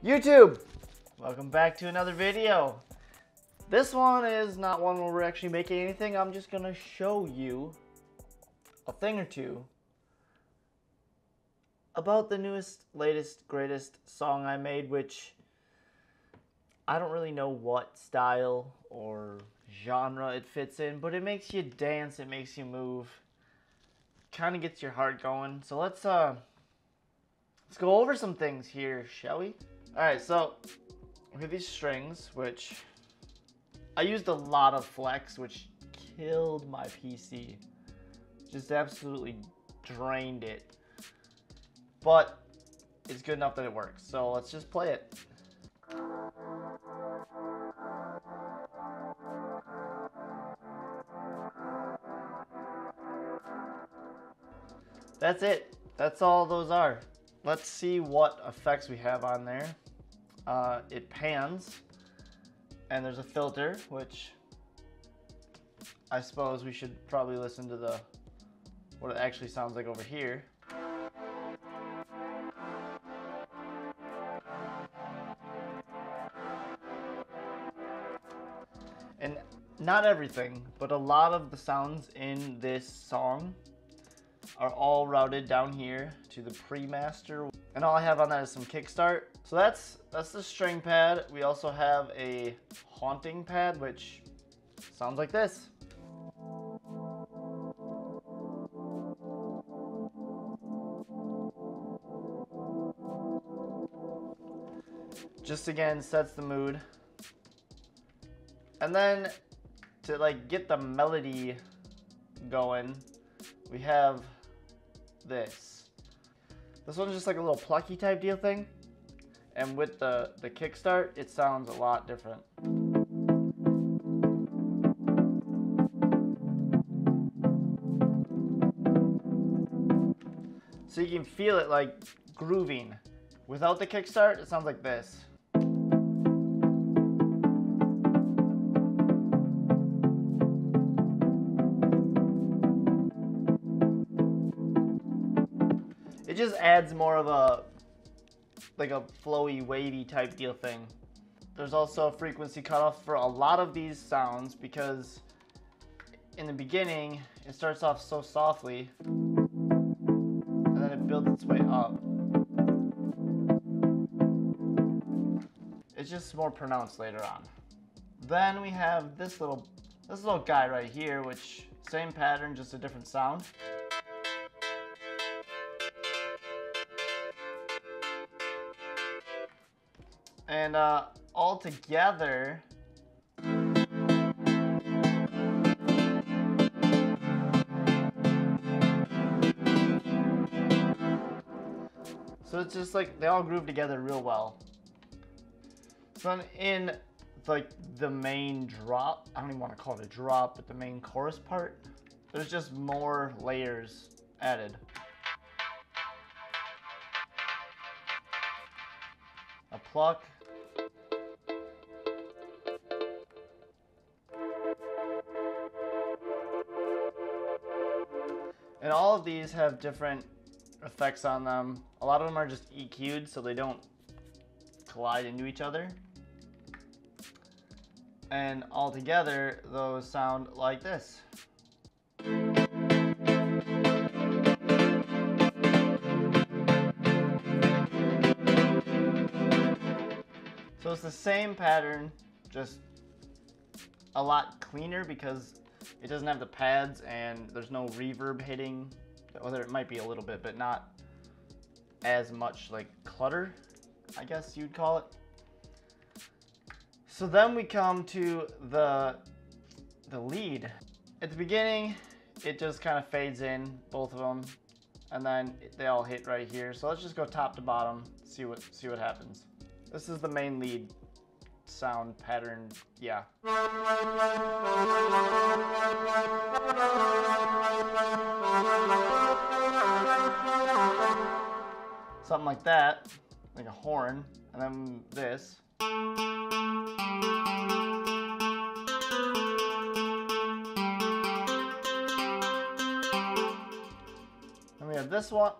YouTube! Welcome back to another video. This one is not one where we're actually making anything. I'm just gonna show you a thing or two about the newest, latest, greatest song I made, which I don't really know what style or genre it fits in, but it makes you dance, it makes you move, kind of gets your heart going. So let's go over some things here, shall we? Alright, so we have these strings, which I used a lot of flex, which killed my PC. Just absolutely drained it. But it's good enough that it works. So let's just play it. That's it. That's all those are. Let's see what effects we have on there. It pans, and there's a filter, which I suppose we should probably listen to what it actually sounds like over here. And not everything, but a lot of the sounds in this song are all routed down here to the pre-master, and all I have on that is some kickstart. So that's the string pad. We also have a haunting pad, which sounds like this. Just again sets the mood. And then to like get the melody going, we have this. This one's just like a little plucky type deal thing. And with the kickstart, it sounds a lot different. So you can feel it like grooving. Without the kickstart, it sounds like this. It just adds more of a flowy, wavy type deal thing. There's also a frequency cutoff for a lot of these sounds because in the beginning it starts off so softly and then it builds its way up. It's just more pronounced later on. Then we have this little guy right here, which same pattern, just a different sound. And all together, so it's just like they all groove together real well. So then in like the main drop, I don't even want to call it a drop, but the main chorus part, there's just more layers added. A pluck. And all of these have different effects on them. A lot of them are just EQ'd so they don't collide into each other. And all together, those sound like this. So it's the same pattern, just a lot cleaner because it doesn't have the pads and there's no reverb hitting. Well, there might be a little bit, but not as much like clutter, I guess you'd call it. So then we come to the lead. At the beginning, it just kind of fades in, both of them, and then they all hit right here. So let's just go top to bottom, see what happens. This is the main lead sound pattern, yeah. Something like that, like a horn, and then this. Then we have this one.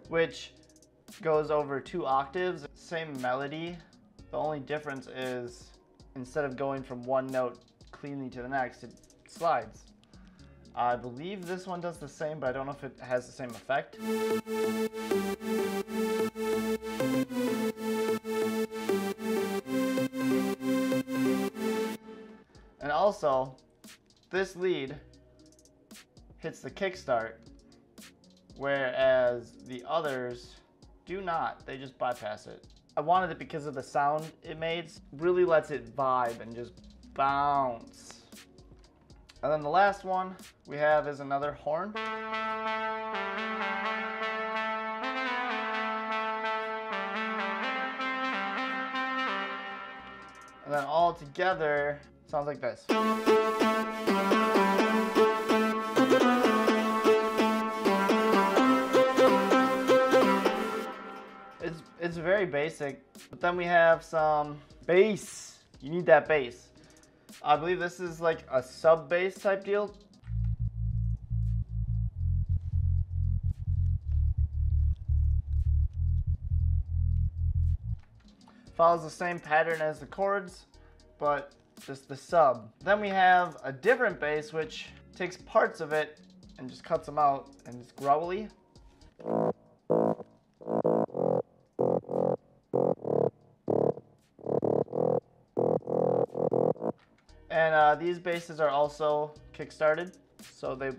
which goes over 2 octaves, same melody. The only difference is instead of going from one note cleanly to the next, it slides. I believe this one does the same, but I don't know if it has the same effect. And also, this lead hits the kickstart, whereas the others do not. They just bypass it. I wanted it because of the sound it made. Really lets it vibe and just bounce. And then the last one we have is another horn. And then all together sounds like this. It's very basic, but then we have some bass. You need that bass. I believe this is like a sub bass type deal. Follows the same pattern as the chords, but just the sub. Then we have a different bass which takes parts of it and just cuts them out, and it's growly. And these basses are also kick-started, so they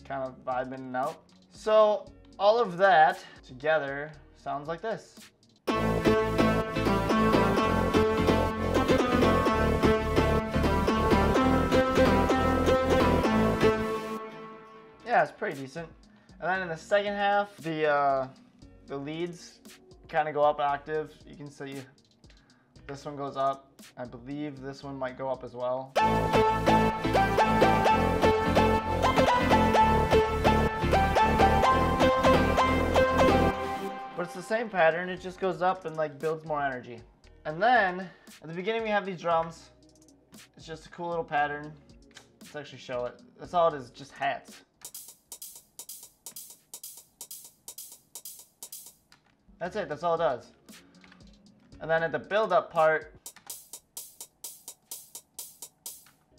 kind of vibe in and out. So all of that together sounds like this. Yeah, it's pretty decent. And then in the second half, the leads kind of go up an octave. You can see this one goes up. I believe this one might go up as well. But it's the same pattern, it just goes up and like builds more energy. And then at the beginning we have these drums. It's just a cool little pattern. Let's actually show it. That's all it is, just hats. That's it, that's all it does. And then at the build-up part,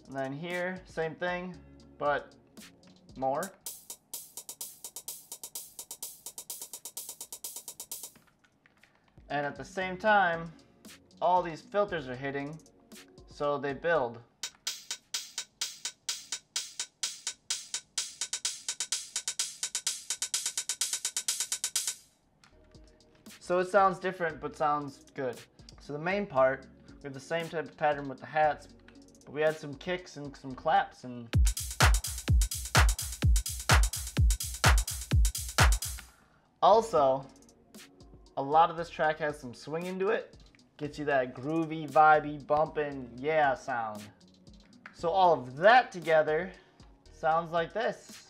and then here, same thing, but more. And at the same time, all these filters are hitting, so they build. So it sounds different, but sounds good. So the main part, we have the same type of pattern with the hats, but we add some kicks and some claps. And also, a lot of this track has some swing into it. Gets you that groovy, vibey, bumpin', yeah sound. So all of that together sounds like this.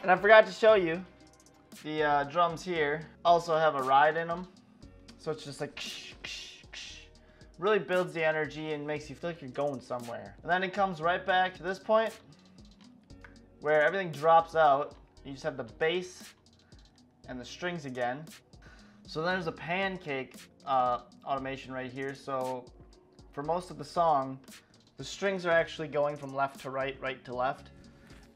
And I forgot to show you, the drums here also have a ride in them. So it's just like, really builds the energy and makes you feel like you're going somewhere. And then it comes right back to this point where everything drops out. You just have the bass and the strings again. So there's a pancake automation right here. So for most of the song, the strings are actually going from left to right, right to left.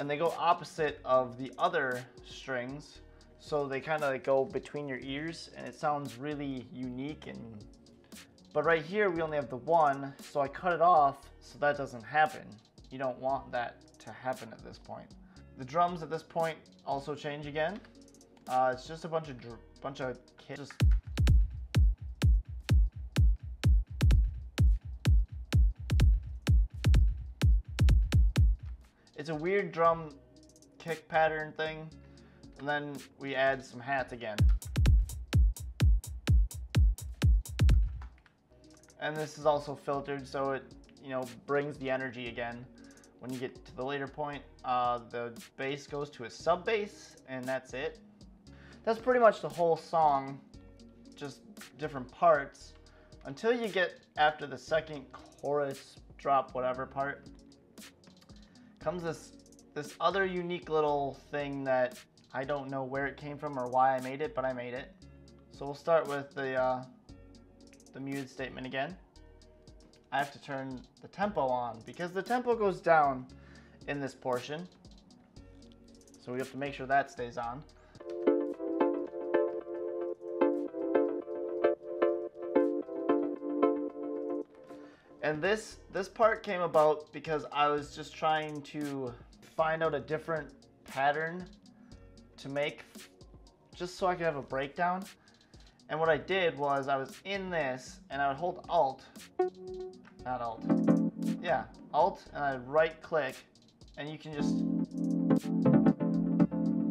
And they go opposite of the other strings, so they kind of like go between your ears, and it sounds really unique. But right here we only have the one, so I cut it off so that doesn't happen. You don't want that to happen at this point. The drums at this point also change again. It's just a bunch of kits. It's a weird drum kick pattern thing, and then we add some hats again. And this is also filtered, so it, brings the energy again. When you get to the later point, the bass goes to a sub bass, and that's it. That's pretty much the whole song, just different parts, until you get after the second chorus drop whatever part. Comes this other unique little thing that I don't know where it came from or why I made it, but I made it. So we'll start with the muted statement again. I have to turn the tempo on because the tempo goes down in this portion. So we have to make sure that stays on. And this part came about because I was just trying to find out a different pattern to make just so I could have a breakdown. And what I did was I was in this and I would hold Alt, not Alt, yeah, Alt, and I'd right click and you can just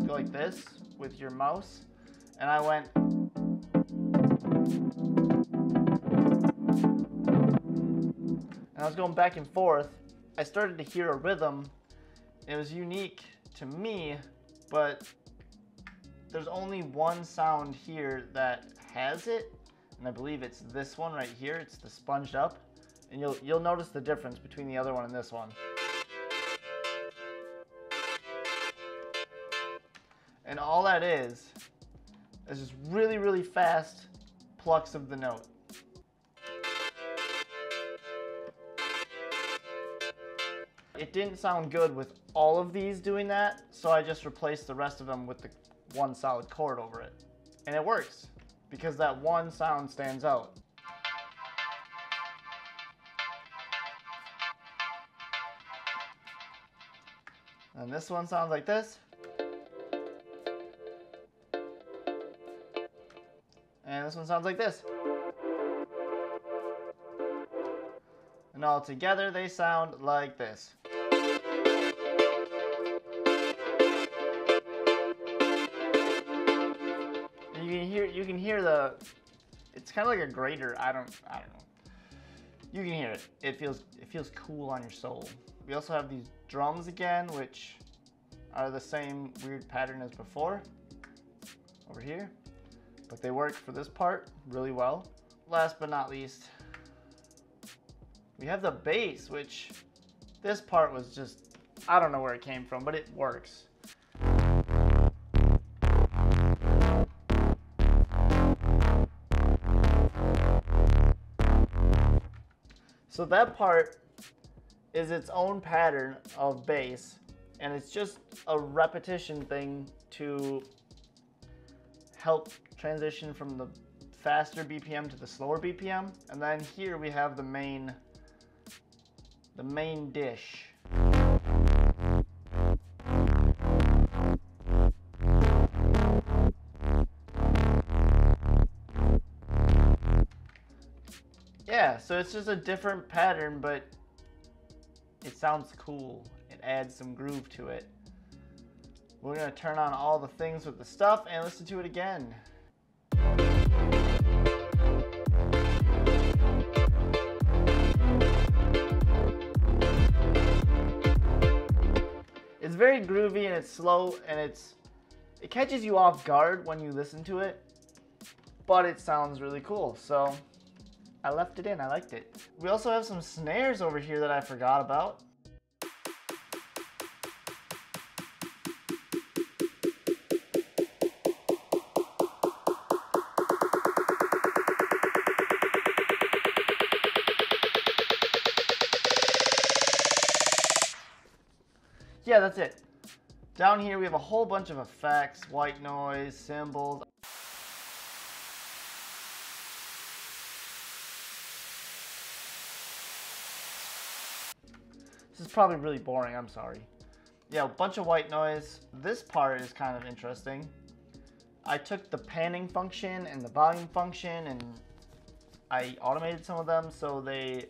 go like this with your mouse. And I went, and I was going back and forth. I started to hear a rhythm. It was unique to me, but there's only one sound here that has it, and I believe it's this one right here. It's the sponged up, and you'll notice the difference between the other one and this one. And all that is just really, really fast plucks of the note. It didn't sound good with all of these doing that, so I just replaced the rest of them with the one solid chord over it. And it works, because that one sound stands out. And this one sounds like this. And this one sounds like this. And all together they sound like this. You can hear the, it's kind of like a grater. I don't know. You can hear it. It feels cool on your soul. We also have these drums again, which are the same weird pattern as before over here, but they work for this part really well. Last but not least, we have the bass, which this part was just, I don't know where it came from, but it works. So that part is its own pattern of bass, and it's just a repetition thing to help transition from the faster BPM to the slower BPM. And then here we have the main dish. Yeah, so it's just a different pattern, but it sounds cool. It adds some groove to it. We're gonna turn on all the things with the stuff and listen to it again. It's very groovy and it's slow and it catches you off guard when you listen to it, but it sounds really cool. So I left it in, I liked it. We also have some snares over here that I forgot about. Yeah, that's it. Down here we have a whole bunch of effects, white noise, cymbals. This is probably really boring, I'm sorry. Yeah, a bunch of white noise. This part is kind of interesting. I took the panning function and the volume function and I automated some of them so they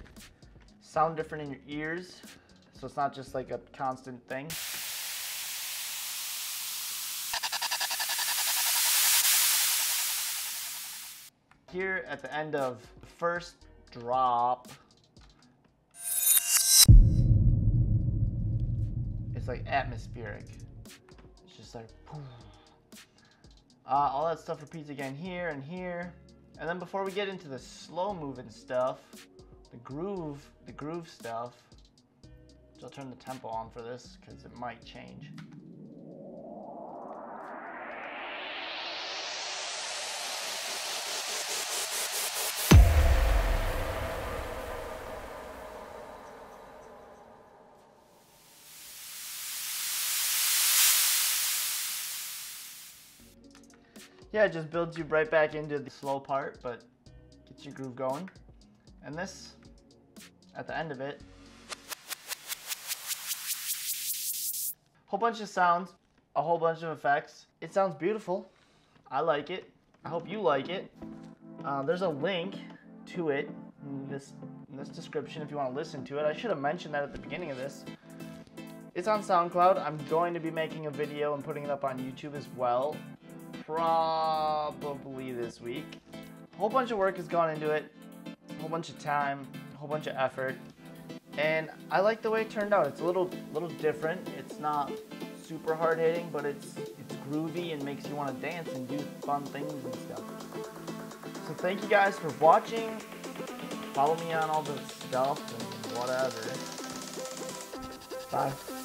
sound different in your ears. So it's not just like a constant thing. Here at the end of the first drop, it's like atmospheric. It's just like, All that stuff repeats again here and here. And then before we get into the slow moving stuff, the groove stuff, which I'll turn the tempo on for this because it might change. Yeah, it just builds you right back into the slow part, but gets your groove going. And this, at the end of it, whole bunch of sounds, a whole bunch of effects. It sounds beautiful. I like it. I hope you like it. There's a link to it in this description if you want to listen to it. I should have mentioned that at the beginning of this. It's on SoundCloud. I'm going to be making a video and putting it up on YouTube as well. Probably this week. A whole bunch of work has gone into it, a whole bunch of time, a whole bunch of effort, and I like the way it turned out. It's a little different. It's not super hard hitting, but it's groovy and makes you want to dance and do fun things and stuff. So thank you guys for watching. Follow me on all the stuff and whatever. Bye.